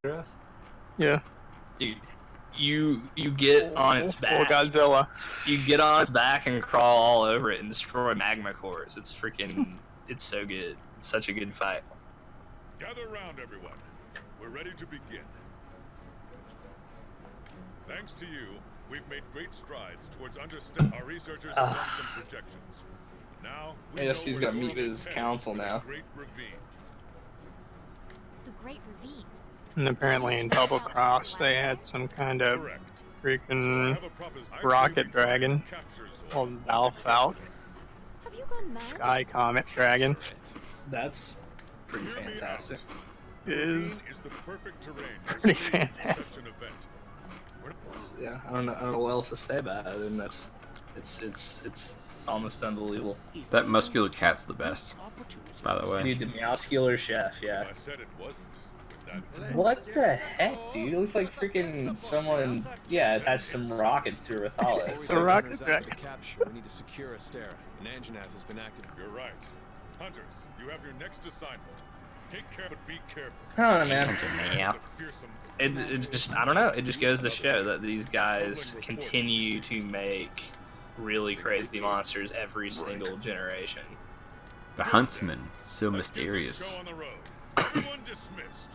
dress? Yeah. Dude, you get on its back. Or Godzilla. You get on its back and crawl all over it and destroy magma cores. It's freaking, it's so good. It's such a good fight. Gather around, everyone. We're ready to begin. Thanks to you, we've made great strides towards understanding. Our researchers have done some projections. Now, we Yes, know he's we're got to meet with his headed council for the now. Great Ravine. The Great Ravine. And apparently in Double Cross they had some kind of Correct. freaking I have a proposition. rocket dragon called Valfalk. Have you gone mad? Sky Comet Dragon. That's pretty fantastic. Is Ravine is the perfect terrain for pretty staging fantastic. such an event. Yeah, I don't know what else to say about it. And that's, it's almost unbelievable. That muscular cat's the best, by the way. Dude, the muscular chef, yeah. I said it wasn't. With that What the heck, dude? It looks like freaking someone, attached some rockets to a Rathalos. The rocket dragon. Capture, we need to secure Astera. An Anjanath has been activated. You're right. Hunters, you have your next assignment. Take care, but be careful. I don't know, man. Yeah. It's a fearsome- It just, I don't know. It just goes to show that these guys continue to make really crazy monsters every single generation. The Huntsman, so Let's get this mysterious. show on the road. Everyone dismissed.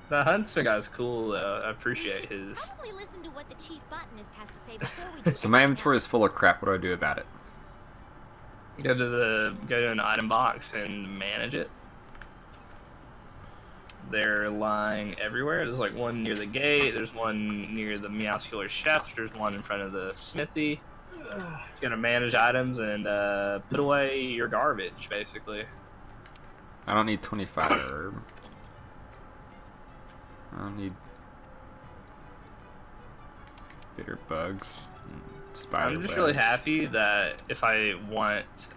The Huntsman guy's cool, though. I appreciate his. Probably listen to what the chief botanist has to say before we So my inventory is full of crap. What do I do about it? Go to an item box and manage it. They're lying everywhere. There's like one near the gate. There's one near the muscular chef. There's one in front of the smithy. You're gonna manage items and put away your garbage, basically. I don't need 25 herb. I don't need bitter bugs. And spider I'm just really webs. happy that if I want,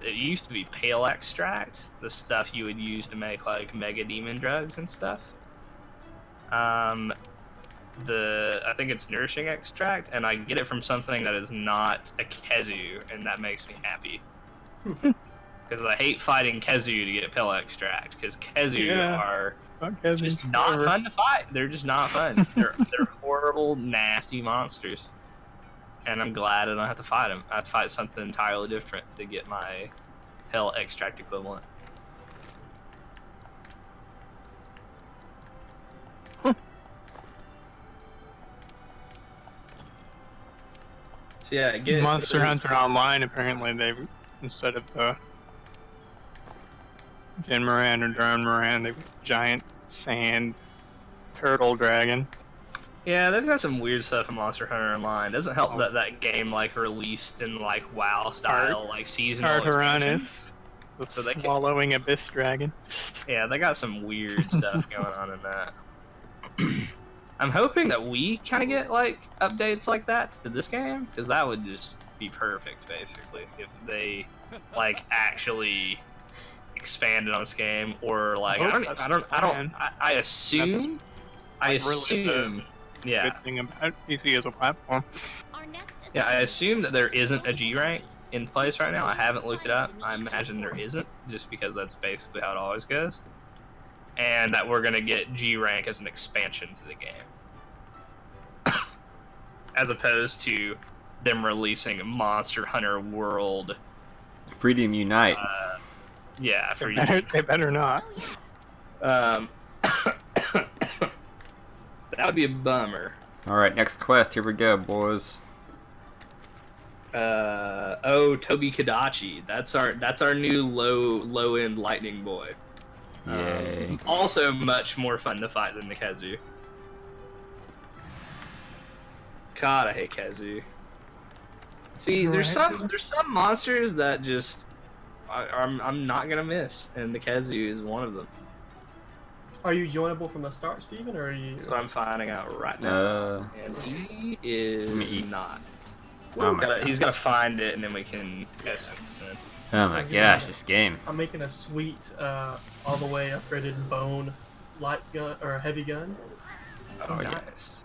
it used to be pale extract, the stuff you would use to make like mega demon drugs and stuff. I think it's nourishing extract, and I get it from something that is not a Kezu, and that makes me happy. Because I hate fighting Kezu to get pale extract, because Kezu are Okay, just not fun to fight. They're just not fun. They're horrible, nasty monsters. And I'm glad I don't have to fight them. I have to fight something entirely different to get my hell extract equivalent. So yeah, Monster Hunter Online, apparently they've, instead of the Jin Moran or Drone Moran, they've giant sand turtle dragon. Yeah, they've got some weird stuff in Monster Hunter Online. Doesn't help that that game like released in like WoW style, like seasonal expansions. Tartaranus, the So they can- swallowing abyss dragon. Yeah, they got some weird stuff going on in that. I'm hoping that we kind of get like updates like that to this game, because that would just be perfect, basically, if they like actually expanded on this game, or like I assume, yeah, Good thing about PC as a platform. Our next yeah, I assume that there isn't a G rank in place right now. I haven't looked it up. I imagine there isn't, just because that's basically how it always goes. And that we're gonna get G rank as an expansion to the game, as opposed to them releasing Monster Hunter World. Freedom Unite. Yeah, for you. They better not. Oh, yeah. That would be a bummer. Alright, next quest. Here we go, boys. Tobi-Kadachi. That's our new low end lightning boy. Yay. Also much more fun to fight than the Kezu. God, I hate Kezu. See, there's some monsters that just I'm not gonna miss, and the Kezu is one of them. Are you joinable from the start, Steven, or are you? So I'm finding out right now, and he is not. Oh my God. He's gonna find it, and then we can get some. Oh my gosh, this game. I'm making a sweet, all the way upgraded bone light gun or heavy gun. Oh yes.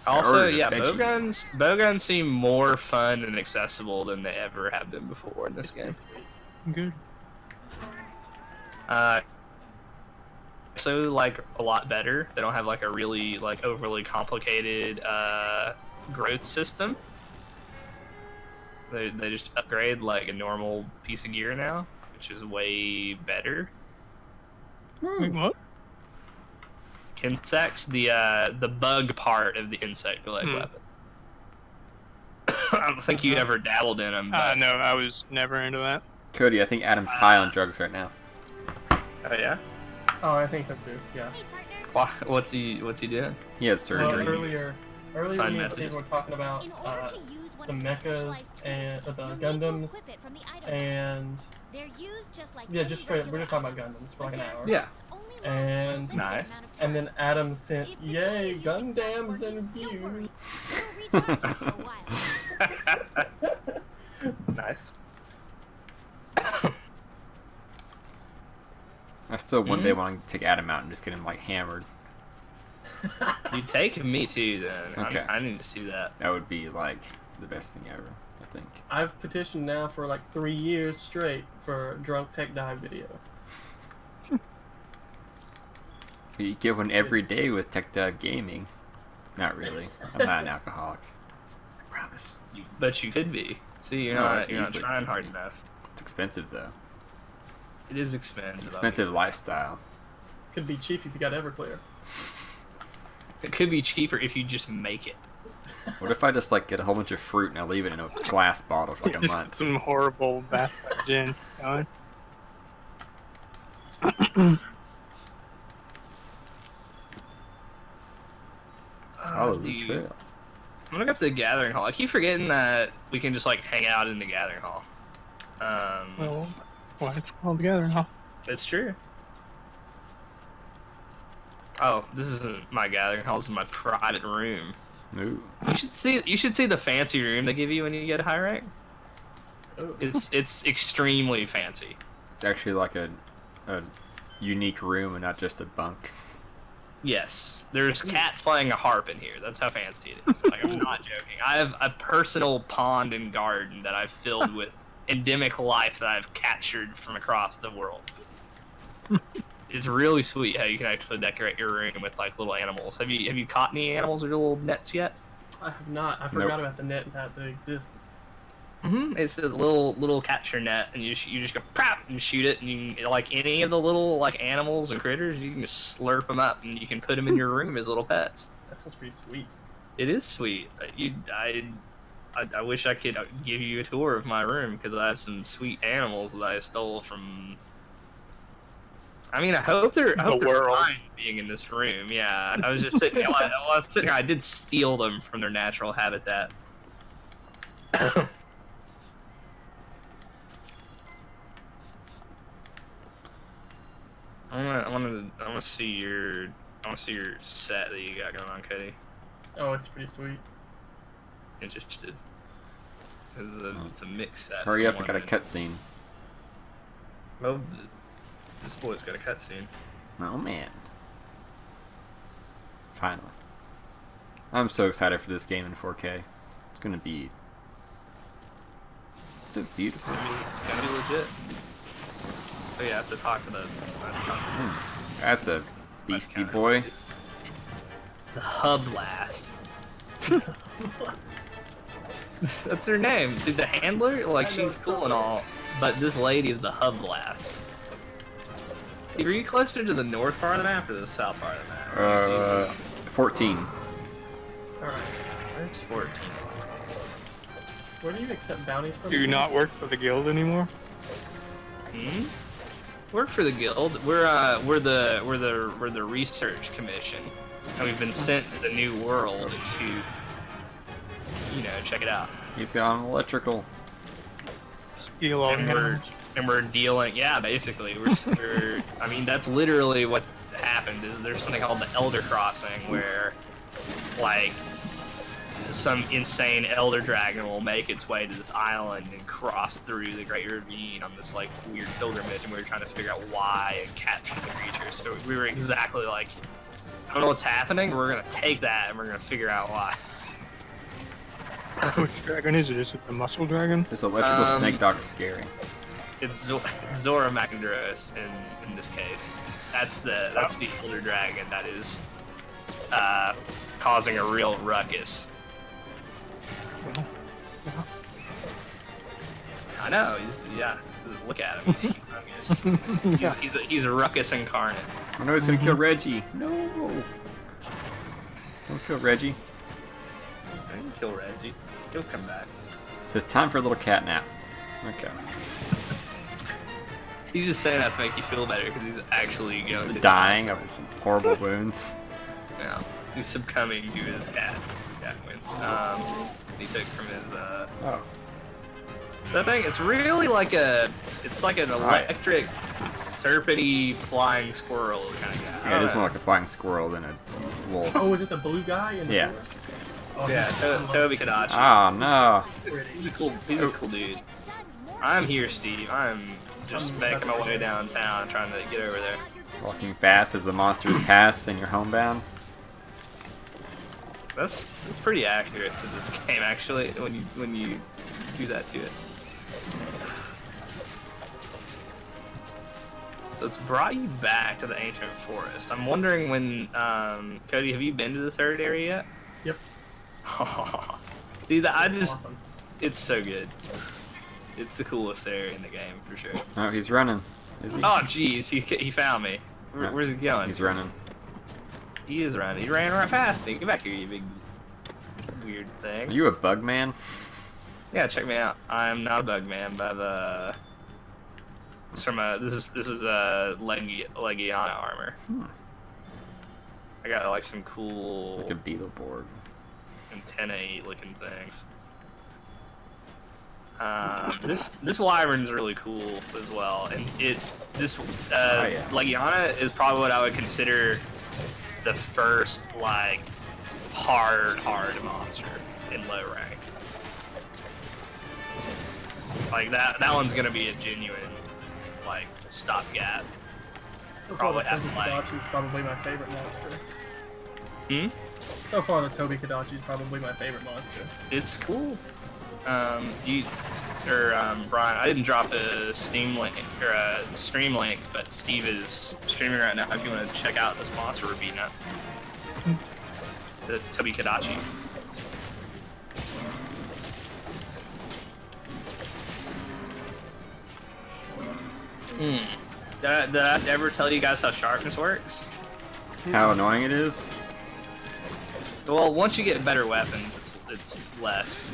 Also, ordered a yeah, veggie. bowguns seem more fun and accessible than they ever have been before in this game. Good. So like a lot better. They don't have like a really like overly complicated growth system. They just upgrade like a normal piece of gear now, which is way better. Wait, what? Insects, the bug part of the insect like weapon. I don't think you ever dabbled in them. But... No, I was never into that. Cody, I think Adam's high on drugs right now. Oh yeah. Oh, I think so too. Yeah. Hey, partner. What's he doing? He had So surgery. earlier Fun me and messages. Steve were talking about In order to use one the of mechas specialized and tools, the you'll need to Gundams equip it from the item and They're used just like yeah, any just straight up. We're regular just talking item, about Gundams for but like an their hour. Yeah. effects only last And- a limited Nice. amount of And then time. Adam sent, If continue yay, using such Gundams wording, and don't worry, views. it'll recharge after a while. Nice. I still one day want to take Adam out and just get him like hammered. You take me too then. Okay. I need to see that. That would be like the best thing ever, I think. I've petitioned now for like 3 years straight for a drunk tech dive video. But you get one every day with Tech Dive Gaming. Not really. I'm not an alcoholic. I promise. But you could be. See, you're No, not easily. trying hard enough. It's expensive though. It is expensive. It's expensive lifestyle. Could be cheap if you got Everclear. It could be cheaper if you just make it. What if I just like get a whole bunch of fruit and I leave it in a glass bottle for like a Just month? some horrible bathtub gin going. Follow Do the you- trail. I'm gonna go to the gathering hall. I keep forgetting that we can just like hang out in the gathering hall. Well, why it's called Gathering Hall? It's true. Oh, this isn't my gathering hall. This is my private room. Ooh. You should see the fancy room they give you when you get a high rank. Oh. It's extremely fancy. It's actually like a unique room and not just a bunk. Yes, there's cats playing a harp in here. That's how fancy it is. Like, I'm not joking. I have a personal pond and garden that I've filled with endemic life that I've captured from across the world. It's really sweet how you can actually decorate your room with like little animals. Have you caught any animals with your little nets yet? I have not. I forgot about the net and that it exists. It's a little capture net, and you just go prop and shoot it, and you can, like any of the little like animals and critters, you can just slurp them up, and you can put them in your room as little pets. That sounds pretty sweet. It is sweet. I wish I could give you a tour of my room because I have some sweet animals that I stole from. I mean, I hope they're world. fine being in this room. Yeah, I was just sitting. While I was sitting here, I did steal them from their natural habitats. I want to see your set that you got going on, Cody. Oh, it's pretty sweet. Interested. It's a mixed set. Hurry so up, I got a cutscene. Well, this boy's got a cutscene. Oh man. Finally. I'm so excited for this game in 4K. It's gonna be so beautiful. It's gonna be legit. Oh yeah, I have to talk to the. That's a beastie boy. The Hub Blast. That's her name. See the handler? Like she's cool and all, but this lady is the Hub Blast. Were you closer to the north part of the map or the south part of the map? 14. Alright. Where's 14? Where do you accept bounties from? Do you not work for the guild anymore? Work for the guild. We're the research commission, and we've been sent to the new world to, check it out. He's got an electrical. Steal all the animals. And we're dealing. Yeah, basically, we're. I mean, that's literally what happened. Is there's something called the Elder Crossing where, like, some insane elder dragon will make its way to this island and cross through the Great Ravine on this like weird pilgrimage, and we were trying to figure out why and capture the creature. So we were exactly like, I don't know what's happening. We're gonna take that and we're gonna figure out why. Which dragon is it? Is it the muscle dragon? This electrical snake dog is scary. It's Zora Macaduros in this case. That's the older dragon that is causing a real ruckus. I know. Look at him. He's humongous. He's a ruckus incarnate. I know he's gonna kill Reggie. No. Don't kill Reggie. I didn't kill Reggie. He'll come back. So it's time for a little cat nap. Okay. He's just saying that to make you feel better because he's actually going to Dying of horrible wounds. Yeah, he's succumbing to his cat wounds. He took from his Oh. So I think it's really like an electric, serpent-y flying squirrel kind of guy. Yeah, it is more like a flying squirrel than a wolf. Oh, is it the blue guy in the Yeah. forest? Oh, Yeah, Tobi-Kadachi. Oh no. He's a cool dude. I'm here, Steve. I'm just making my way downtown, trying to get over there. Walking fast as the monsters pass and you're homebound. That's pretty accurate to this game, actually. When you do that to it. So it's brought you back to the ancient forest. I'm wondering when, Cody, have you been to the third area yet? Yep. See, Awesome. it's so good. It's the coolest area in the game, for sure. Oh, he's running. Is he? Oh, jeez, he found me. Where's he going? He's running. He is running. He ran right past me. Get back here, you big weird thing. Are you a bug man? Yeah, check me out. I'm not a bug man, but it's from this is a Legiana armor. I got like some cool Like a beetle board. antennae looking things. This wyvern's really cool as well, and Legiana is probably what I would consider the first like hard monster in low rank. Like that one's gonna be a genuine like stopgap. So far, Probably the have to like- Tobi-Kadachi is probably my favorite monster. Hmm? So far, the Tobi-Kadachi is probably my favorite monster. It's cool. Brian, I didn't drop a Steam link or a stream link, but Steve is streaming right now. If you want to check out this monster we're beating up, the Tobi-Kadachi. Did I ever tell you guys how sharpness works? How annoying it is. Well, once you get better weapons, it's less.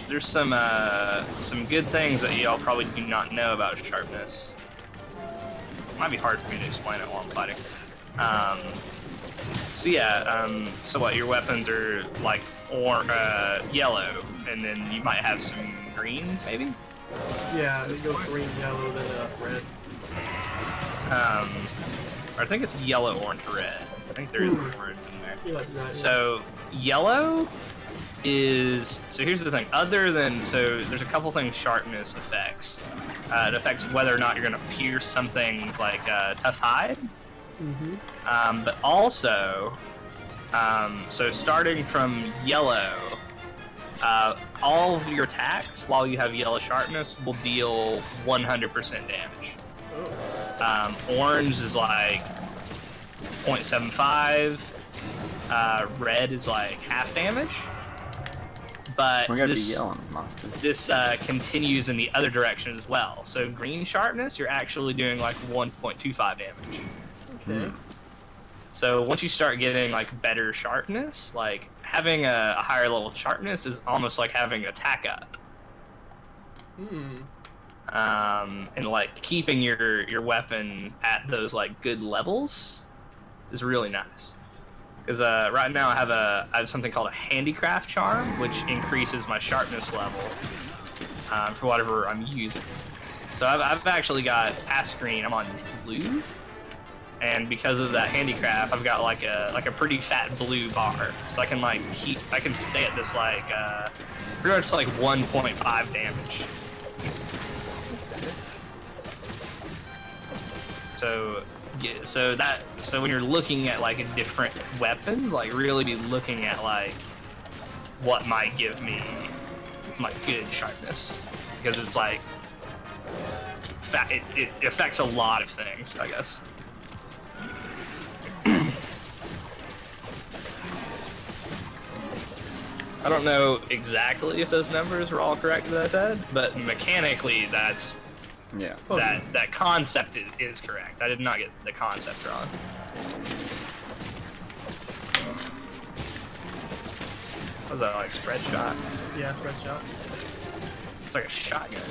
There's some good things that y'all probably do not know about sharpness. It might be hard for me to explain it while I'm fighting. So what? Your weapons are like yellow, and then you might have some greens, maybe. Yeah, it goes green, yellow, then red. I think it's yellow, orange, red. I think there is an orange in there. You like that, So yellow is here's the thing. There's a couple things sharpness affects. It affects whether or not you're gonna pierce some things like tough hide. Mm-hmm. But also, so starting from yellow, all of your attacks while you have yellow sharpness will deal 100% damage. Oh. Orange is like 0.75. Red is like half damage. But We gotta be yelling, monster. this continues in the other direction as well. So green sharpness, you're actually doing like 1.25 damage. Okay. So once you start getting like better sharpness, like having a higher level of sharpness is almost like having attack up. And like keeping your weapon at those like good levels is really nice. Because right now I have something called a handicraft charm, which increases my sharpness level for whatever I'm using. So I've actually got past green. I'm on blue, and because of that handicraft, I've got like a pretty fat blue bar. So I can stay at this like pretty much like 1.5 damage. So when you're looking at like different weapons, like really be looking at like what might give me my good sharpness. because it's like it affects a lot of things, I guess. I don't know exactly if those numbers were all correct that I said, but mechanically that's Yeah. that concept is correct. I did not get the concept wrong. Was that like spread shot? Yeah, spread shot. It's like a shotgun.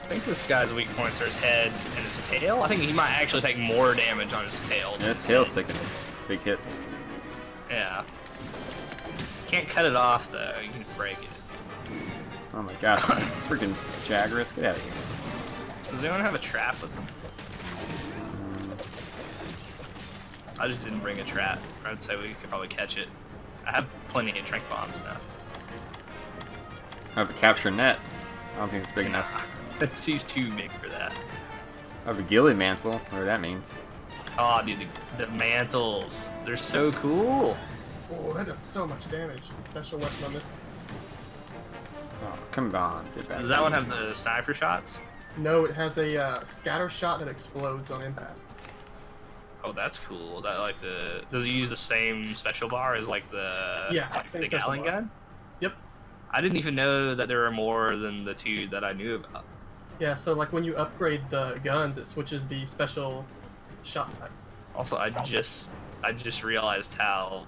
I think this guy's weak points are his head and his tail. I think he might actually take more damage on his tail. Yeah, his tail's taking big hits. Yeah. Can't cut it off though. You can break it. Oh my gosh, freaking Jagras, get out of here. Does anyone have a trap with them? I just didn't bring a trap. I'd say we could probably catch it. I have plenty of drink bombs now. I have a capture net. I don't think it's big enough. He's too big for that. I have a ghillie mantle, whatever that means. Oh, dude, the mantles. They're so cool. Oh, that does so much damage. The special weapon on this. Oh, come on, get back. Does that one have the sniper shots? No, it has a scatter shot that explodes on impact. Oh, that's cool. Is that like the... Does it use the same special bar as like the... Yeah, like same the special Gatling bar. gun? Yep. I didn't even know that there were more than the two that I knew about. Yeah, so like when you upgrade the guns, it switches the special shot type. Also, I just realized how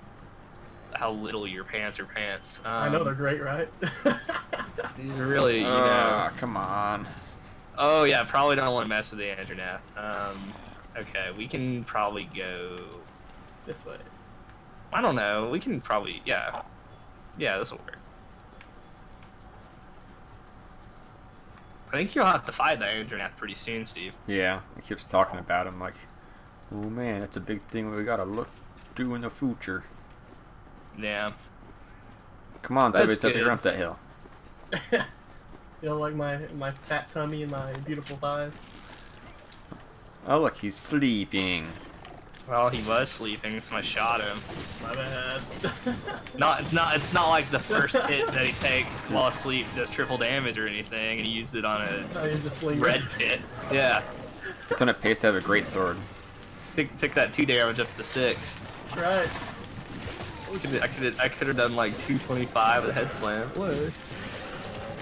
little your pants are pants. I know they're great, right? These are really, you know. Ah, come on. Oh yeah, probably don't want to mess with the Andronath. Okay, we can probably go. This way. I don't know. We can probably, yeah, this will work. I think you'll have to fight that Andronath pretty soon, Steve. Yeah, he keeps talking about him like, oh man, that's a big thing we gotta do in the future. Yeah. Come on, That's Tobi, good. run up that hill. You know, like my fat tummy and my beautiful thighs. Oh look, he's sleeping. Well, he was sleeping, so I shot him. My bad. It's not like the first hit that he takes while asleep does triple damage or anything, and he used it on I used a sling. a red pit. Yeah. It's on a pace to have a great sword. Took that 2 damage up to 6. Right. I could have done like 225 with a head slam. What?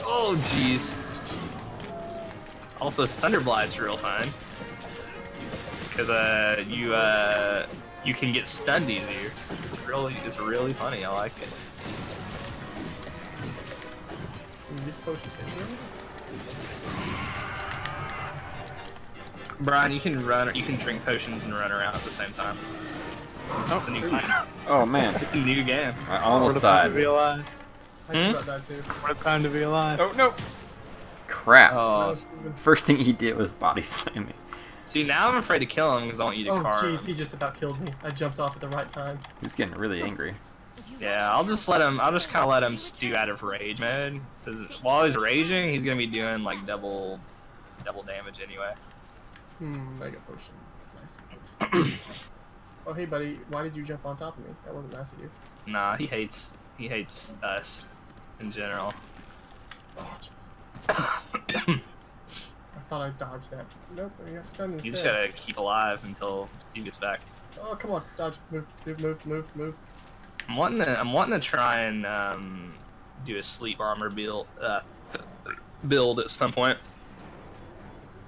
Oh jeez. Also, Thunderblide's real fun because you can get stunned easier. It's really funny. I like it. These potions hit you? Brian, you can drink potions and run around at the same time. It's a new game. Oh man, It's a new game. I almost What a time to be died. alive. I just about died too. What a time to be alive. Oh no! Crap. Oh, First thing he did was body slam me. see, now I'm afraid to kill him because I want you to Oh carve jeez, him. he just about killed me. I jumped off at the right time. He's getting really angry. Yeah, I'll just kind of let him stew out of rage mode. Says while he's raging, he's gonna be doing like double damage anyway. Mega potion. Nice. Oh hey buddy, why did you jump on top of me? That wasn't nice of you. Nah, he hates us in general. Oh jeez. I thought I dodged that. Nope, I got stunned instead. You just gotta keep alive until Steve gets back. Oh come on, dodge, move. I'm wanting to try and do a sleep armor build at some point.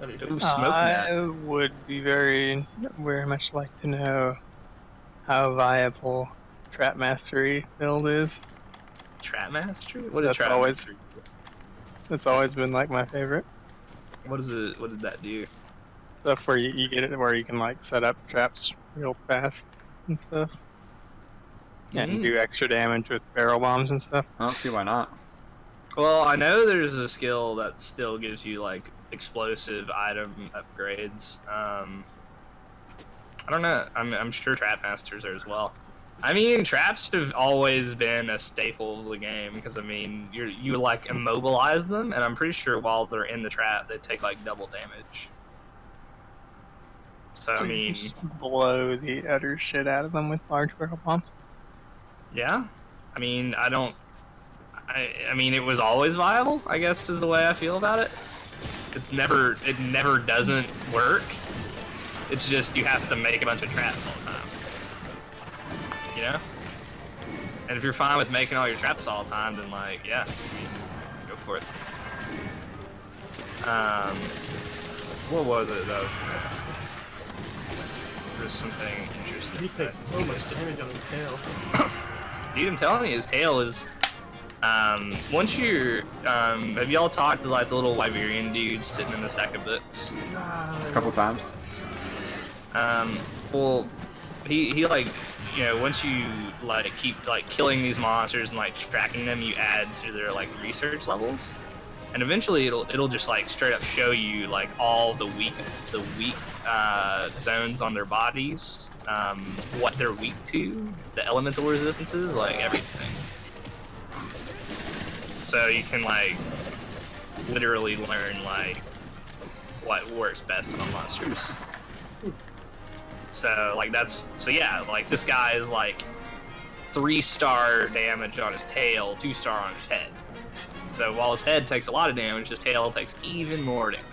That'd be Ooh, good. smoking I that. would be very much like to know how viable Trap Mastery build is. Trap mastery? What is That's trap always- mastery? It's always been like my favorite. What is it? What did that do? Stuff where you get it where you can like set up traps real fast and stuff. And do extra damage with barrel bombs and stuff. I don't see why not. Well, I know there's a skill that still gives you like explosive item upgrades. I don't know. I'm sure trap masters are as well. I mean, traps have always been a staple of the game because I mean, you like immobilize them, and I'm pretty sure while they're in the trap, they take like double damage. So I you mean, just blow the utter shit out of them with large barrel bombs. Yeah, I mean, I don't. I mean, it was always viable, I guess, is the way I feel about it. It never doesn't work. It's just you have to make a bunch of traps all the time. You know? And if you're fine with making all your traps all the time, then like, yeah, go for it. What was it that was There's something interesting. He takes so much damage on his tail. Dude, I'm telling you, his tail is once you're have y'all talked to like the little Wyverian dudes sitting in the stack of books? A couple times. Well, he like, you know, once you like keep like killing these monsters and like tracking them, you add to their like research levels, and eventually it'll just like straight up show you like all the weak zones on their bodies, what they're weak to, the elemental resistances, like everything. So you can like literally learn like what works best on monsters. So like so yeah, like this guy is like 3-star damage on his tail, 2-star on his head. So while his head takes a lot of damage, his tail takes even more damage.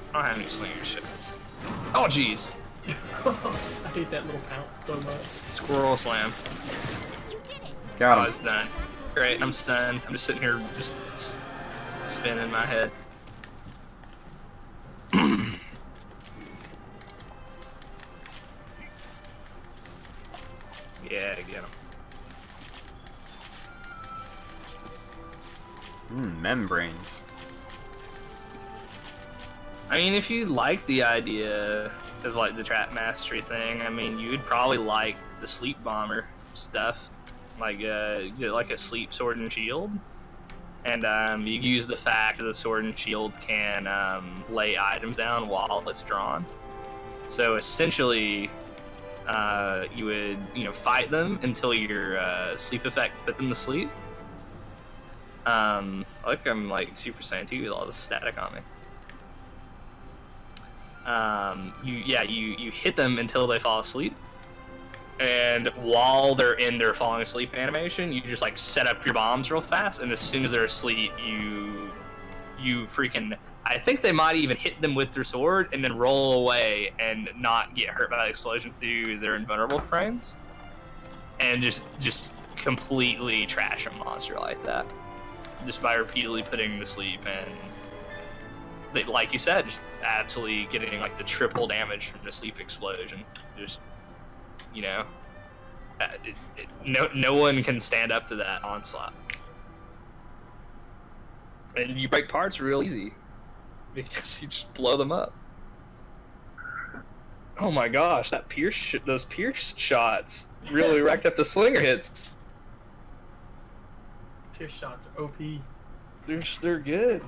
I don't have any slinger shots. Oh jeez. I hate that little pounce so much. Squirrel slam. You did it. Oh, Got him. it's done. Great, I'm stunned. I'm just sitting here just spinning my head. Yeah, get him. Membranes. I mean, if you like the idea of like the trap mastery thing, I mean, you would probably like the sleep bomber stuff, like get like a sleep sword and shield, and you use the fact that the sword and shield can lay items down while it's drawn. So essentially, you would fight them until your sleep effect put them to sleep. Like I'm like Super Saiyan 2 with all this static on me. You hit them until they fall asleep, and while they're in their falling asleep animation, you just like set up your bombs real fast, and as soon as they're asleep, you freaking, I think they might even hit them with their sword and then roll away and not get hurt by the explosion through their invulnerable frames, and just completely trash a monster like that, just by repeatedly putting them to sleep. And they, like you said, just absolutely getting like the triple damage from the sleep explosion. Just, no one can stand up to that onslaught. And you break parts real easy because you just blow them up. Oh my gosh, those pierce shots really racked up the slinger hits. Pierce shots are OP. They're good.